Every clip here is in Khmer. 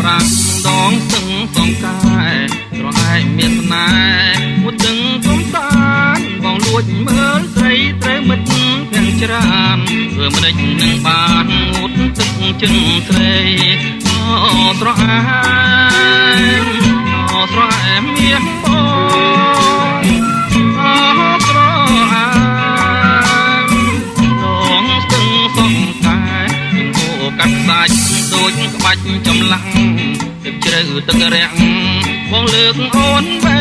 ប្រាំដងស្ទឹងសំកាយត្រឯងមានស្នេហ៍មួយទឹងកំសាន្តបងលួចមើលស្រីត្រូវមិត្តទាំងច្រើនធ្វើមិនដេចនឹងបានងូតទឹកជើងស្រីស្រអែមស្រអែមមាសបងស្រអែមដងស្ទឹងសំកាយគោកាត់សាច់ដូចក្បាច់ចម្លាំងទឹកជ្រៅទឹករាំងបងលើកអូនបី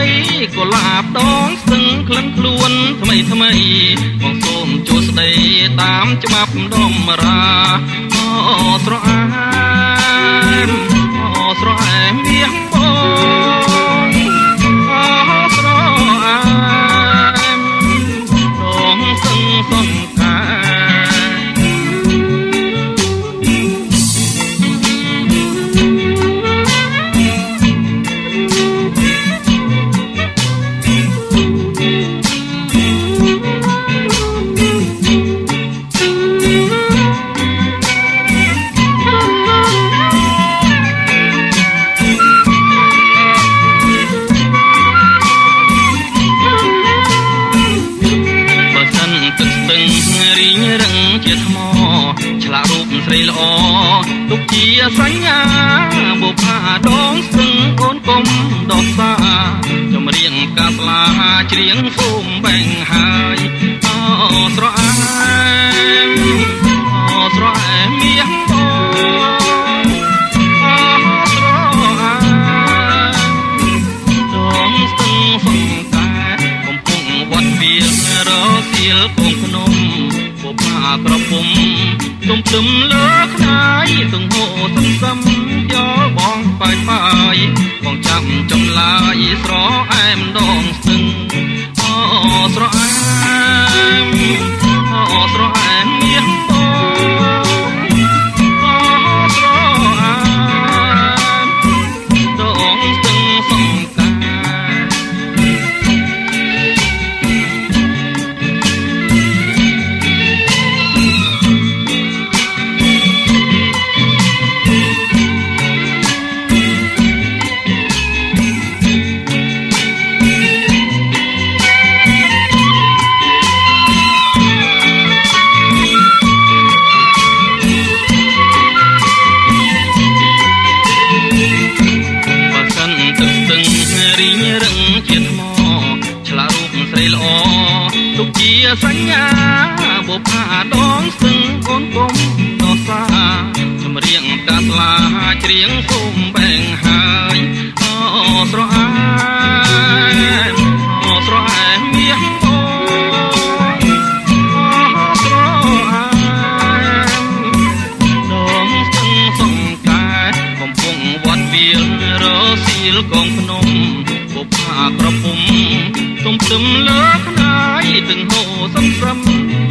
កុលាបដងស្ទឹងក្លិនខ្លួនថ្មីថ្មីបងសូមជួស្ដីតាមច្បាប់ដំរាស្រអែមស្រអែមមាសបងស្រអែមដងស្ទឹងសំកាជាថ្មឆ្លាក់រូបស្រីល្អទុកជាសញ្ញាបុប្ផាដងស្ទឹងអូនកុំដោះសាចម្រៀងកាស្លាច្រៀងសូមបែងហើយស្រអែមស្រអែមមាសបងស្រអែមដងស្ទឹងសំកាកំពុងវត្តវាលរសៀលកងភ្នំបុប្ផាក្រពុំទុំទឹមលើខ្នាយទាំងហូរសំយកបងបាយបាយបងចាំចម្លាយស្រអែមដងស្ទឹងស្រអែមស្រអែមមាសបងស្រអែមដងស្ទឹងសំកាទុកជាសញ្ញាបុប្ផាដងស្ទឹងអូនកុំដោះសាចម្រៀងកាស្លាច្រៀងសូមបែងហើយស្រអែមស្រអែមមាសបងស្រអែមដងស្ទឹងសំកាកំពុងវត្តវាលរសៀលកងភ្នំបុប្ផាក្រពុំទុំទឹមលើខ្នាយទាំងហូរសំ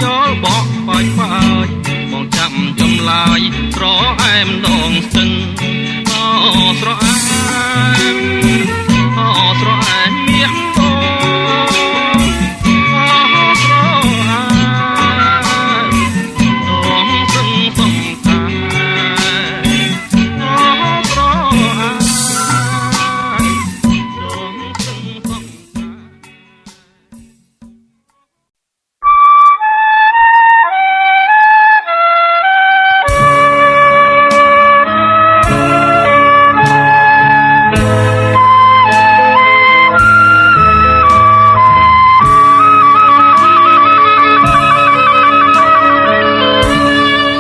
យកបកបាយបាយបងចាំចម្លាយស្រអែមដងស្ទឹងស្រអែមស្រអែមមាសបងស្រអែមដងស្ទឹងសំកាស្រអែមដងស្ទឹងសំ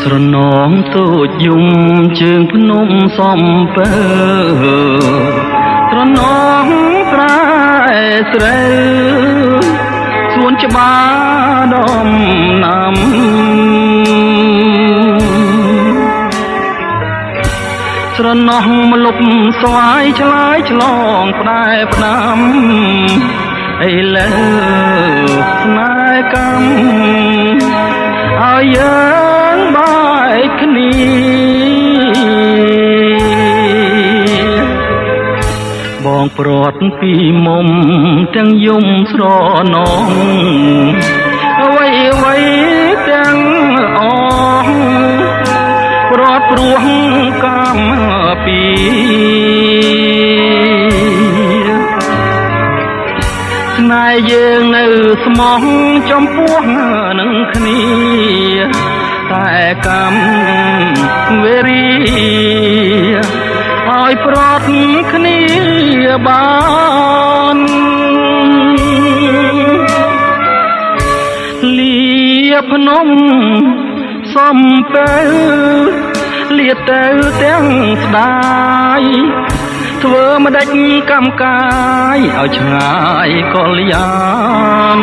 ស្រណងតូចយំជើងភ្នំសំពើស្រណងប្រែស្រូវសួនច្បារដំណាំស្រណោះមលុបស្វាយឆ្លើយឆ្លងផ្ដែផ្ដាំឥឡូវស្នេហ៍កម្មឲ្យយើងបែកគ្នាបងព្រាត់ពីមុំទាំងយំស្រណងអ្វីអ្វីទាំងអស់ព្រាត់ព្រោះកម្ម ពីស្នេហ៍យើងនៅស្មោះចំពោះនឹងគ្នាតែកម្មវេរីឲ្យប្រត់គ្នាបានលាភ្នំសំពេលលាទៅទាំងស្ដាយធ្វើម្ដេចកម្មកាយឲ្យឆ្ងាយកលយាន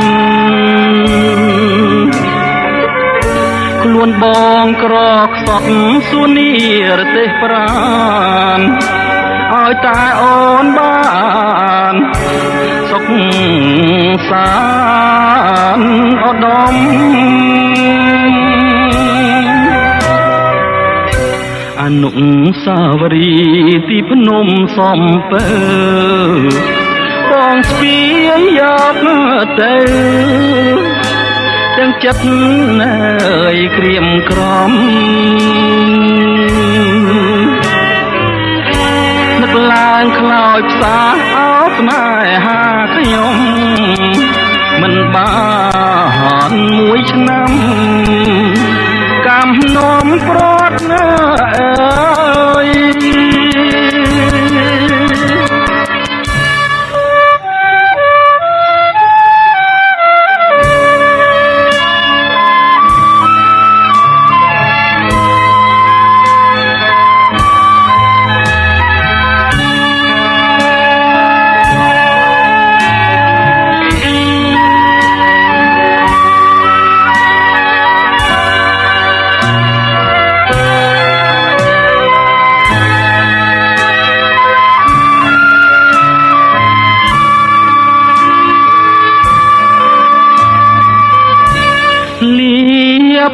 ខ្លួនបងក្រខ្សត់សួននីរទេសប្រានឲ្យតែអូនបានសុខសានឧត្តមអនុសាវរីយ៍ទីភ្នំសំពើបងស្ពាយយកទៅទាំងចិត្តអើយក្រៀមក្រំនឹកឡើងខ្លោចផ្សាអោបស្នេហាខ្ញុំមិនបានមួយឆ្នាំកំនោមប្រត់អើយ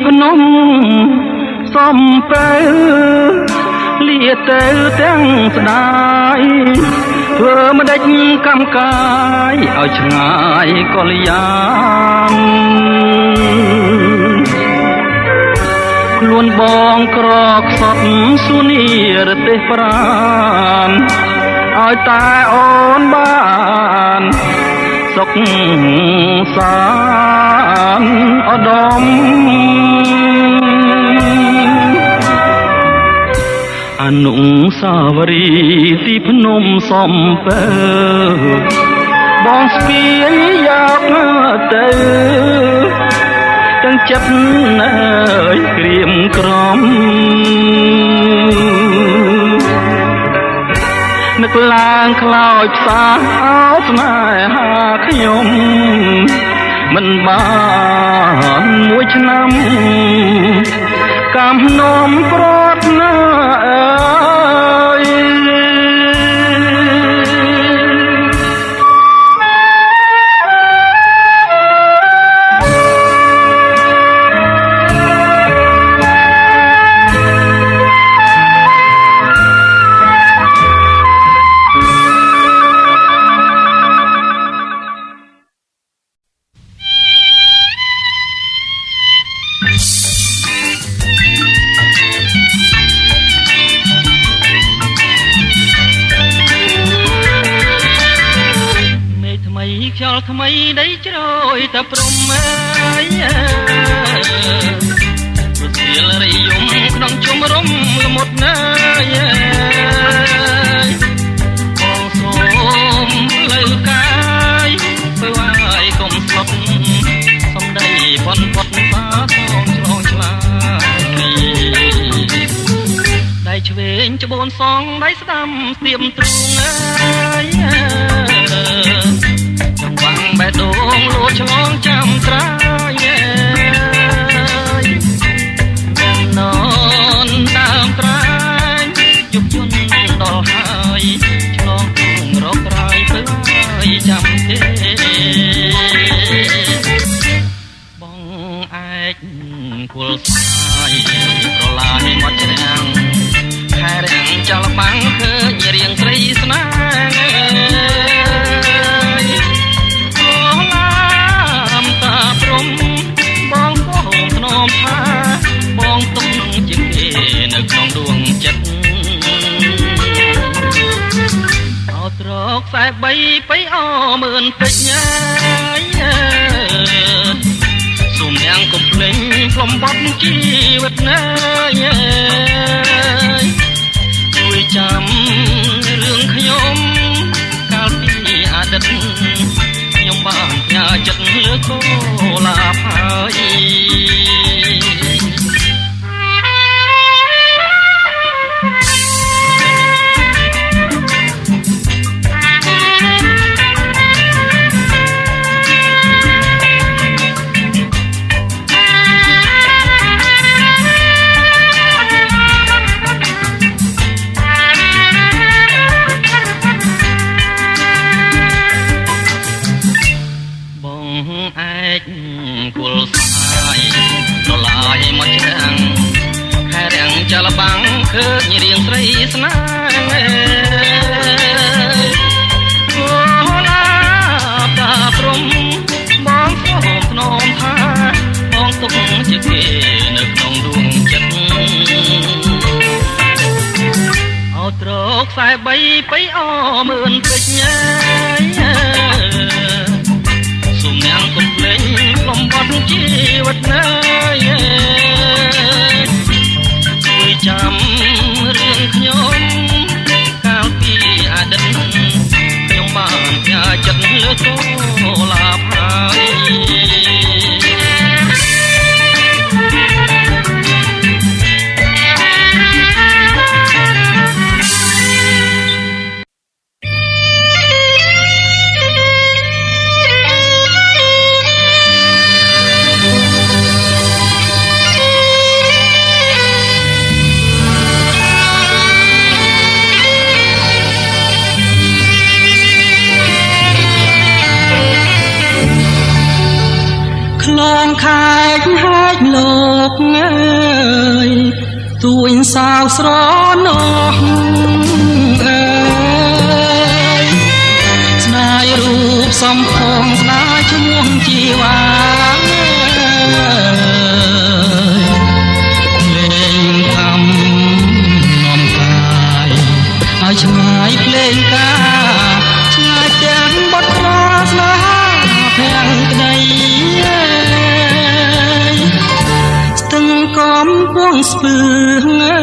ភ្នំសំពេលលាទៅទាំងស្ដាយធ្វើម្ដេចកម្មកាយឲ្យឆ្ងាយកលយានខ្លួនបងក្រខ្សត់សួននីរទេសប្រានឲ្យតែអូនបានសុខសានឧត្តមអនុសាវរីយ៍ទីភ្នំសំពើបងស្ពាយយកទៅទាំងចិត្តអើយក្រៀមក្រំនឹកឡើងខ្លោចផ្សាអោបស្នេហាខ្ញុំមិនបានមួយឆ្នាំកំនោមប្រត់ណាអើយខ្យល់ថ្មីដីជ្រោយតែព្រំអើយរសៀលរយំក្នុងជុំរំល្មុតណាយបងសូមលើកាយធ្វើឲ្យកុំស្លុតសំដីបនពត់សាថងឆ្លងឆ្លាយដៃឆ្វេងច្បូនសងដៃស្ដាំស្ទាបទ្រូងអើយបេះដូងលួចឆ្លងចាំត្រាយននដើមត្រាយយុបយន្តដល់ហើយឆ្លងគងរករាយទៅហើយចាំទេបងឯកគល់ស្អាយប្រឡាយមាត់ច្រាំងខែរាំងចលបាំងឃើញរៀងស្រីស្នេបងក៏ហូមធ្នមថាបងទុំជាងគេនៅក្នុងដួងចិត្ត ខ្សែ3បៃអមឿនពេជ្រសូមនាងកុំភ្លេចផ្លុំបត់ជីវិតណាជួយចាំរឿងខ្ញុំកាលពីអតីតខ្ញុំបានផ្ញើចិត្តលើកូលាភហើយគល់ស្អាយដលាយមកចាំងខែរាំងចលបាំងឃើញរៀងស្រីស្នេហ៍អូឡាតាព្រំបងសូមថ្នមថាបងទុកជាគេនៅក្នុងដួងចិត្តអោត្រកខ្សែ3បៃអមឿនពេជ្រសូមនាងកុំភ្លេចលំបត់ជីវិតណាជួយចាំរឿងខ្ញុំកាលពីអតីតខ្ញុំបានផ្ញើចិត្តលើកូលាភហើយខ្លងខែកហាច់លោកអើយទួញសាវស្រណោះអើយស្ដាយរូបសំផងស្ដាយឈ្មោះជីវ៉ាលេងខំនំកាយឲ្យឆ្ងាយភ្លេងការឆ្ងាយទាំងបត់ខ្លាស្នេហាភាំងក្ដីស្ទឹងកំពង់ស្ពឺអើ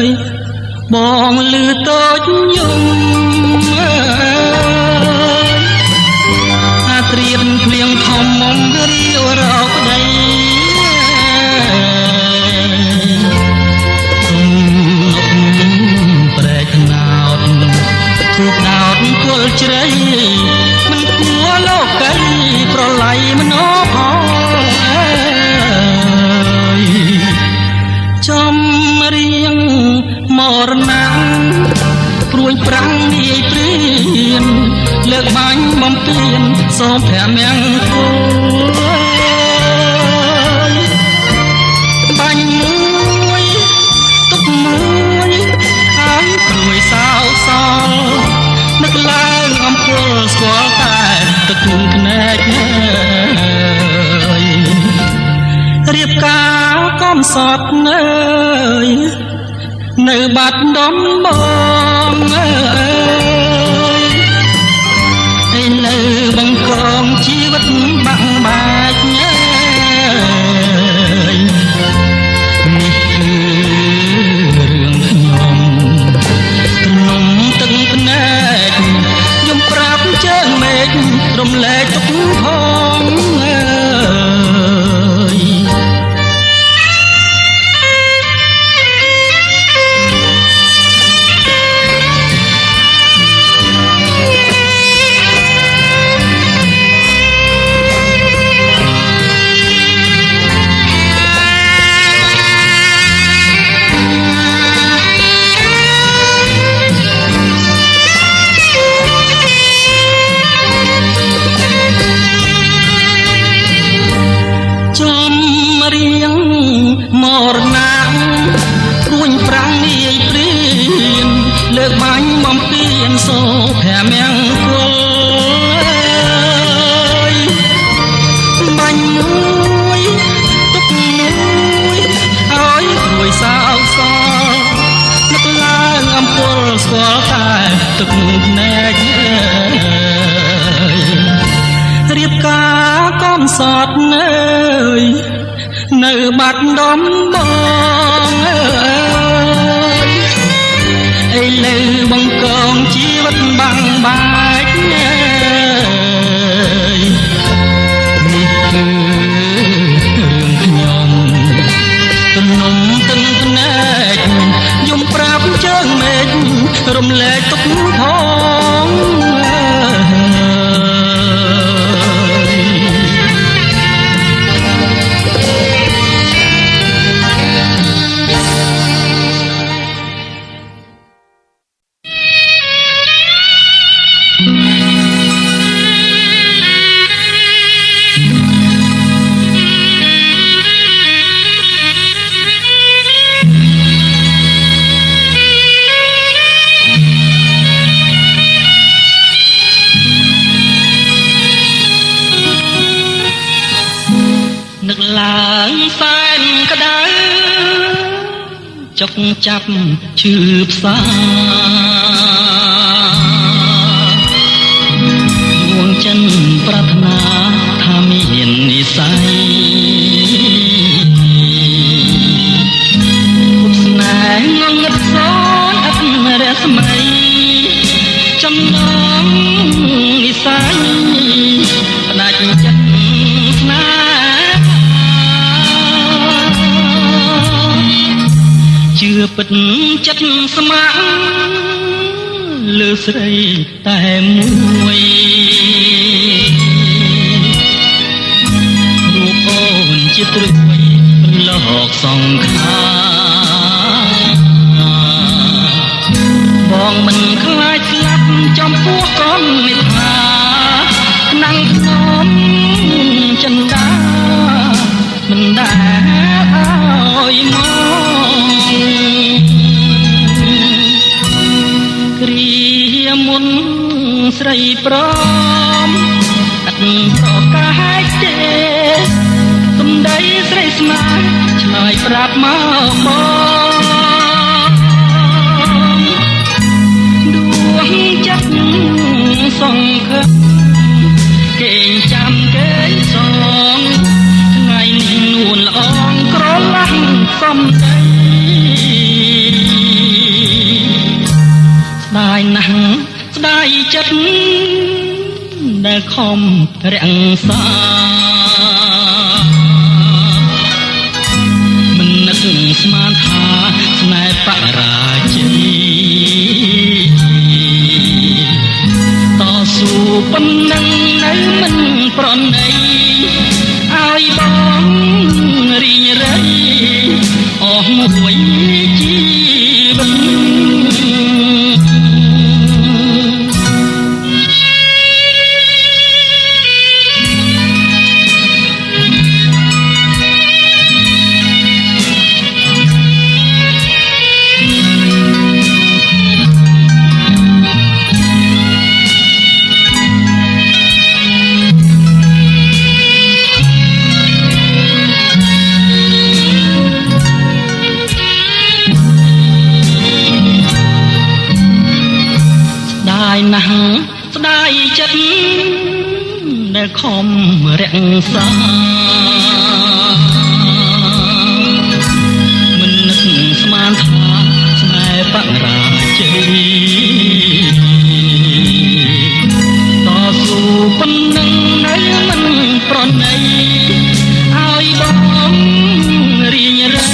យបងលឺតូចយំអើយអាត្រៀនភ្លៀងធំមុំរីវរោក្ដីប្រែកណោតធូបដោតគល់ជ្រៃមិនគួរលោកីប្រឡ័យមនោផងចំរៀងមរណាំព្រួយប្រាំងនាយព្រៀនលើកបាញ់បំពេញសូមព្រះមង្គលបាញ់មួយទុកមួយឲ្យព្រួយសោកសល់នឹកឡើងអំពើស្គាល់តែទឹកទូនភ្នែករៀបការកំសត់នៅបាត់ដំបងអើយឯនៅបង្កងជីវិតបាក់បាច់នេះគឺរឿងខ្ញុំទំនុំទឹកភ្នែកខ្ញុំប្រាប់ជើងមេឃរំលែកទុកផងអើយមរណាំរួញប្រាំងនាយព្រៀនលើកបាញ់បំពេញសូព្រះមង្គលបាញ់មួយទុកមួយឲ្យព្រួយសោកសល់នឹកឡើងអំពើស្ ស្គាល់តែទឹកភ្នែករៀបការកំសត់នៅបាត់ដំបងឥឡូវបង្កងជីវិតបាំងបាច់នេះគឺរឿងខ្ញុំទំនំទឹកភ្នែកយំប្រាប់ជើងមេឃរំលែកទុកផងឡើងសែនក្តៅចុកចាប់ឈឺផ្សាងួងចិនប្រាថ្នាថាមាននិស័យគប់ស្នេហ៍ងងឹតសនអត់រស្មីចំណងនិស័យផ្ដាច់ចិត្តស្នេហ៍ជឿពិតចិត្តស្ម័គ្រលើស្រីតែមួយរូបអូនជាត្រួយប្រឡោកសង្ខាបងមិនខ្លាចស្លាប់ចំពោះកូនមេត្តាឆ្នាំងខ្ញុំចិនដាមិនដែលឲ្យមកគ្រាមុនស្រីប្រមអត់ប្រកាសទេសំដីស្រីស្នេហ៍ឆ្លើយប្រាប់មកបងដួងចិត្តសង្ឃឹមគេងចាំគេងសងថ្ងៃនេះនួនល្អងក្រឡាស់សំដីស្ដាយណាស់ស្ដាយចិត្តដែលខំរាំងសាមិននឹកស្មានថាស្នេហ៍បរាជ័យតស៊ូប៉ុណ្ណឹងនៅមិនប្រណីឲ្យបងរីងរៃអស់មួយជីវិតណាស់ស្ដាយចិត្តដែលខំរាំងសាមិននឹកស្មានថាស្នេហ៍បរាជ័យតស៊ូប៉ុណ្ណឹងនៅមិនប្រណីឲ្យបងរីងរៃ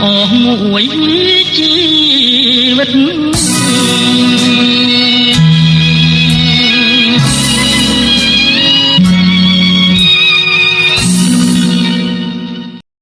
អស់មួយជីវិត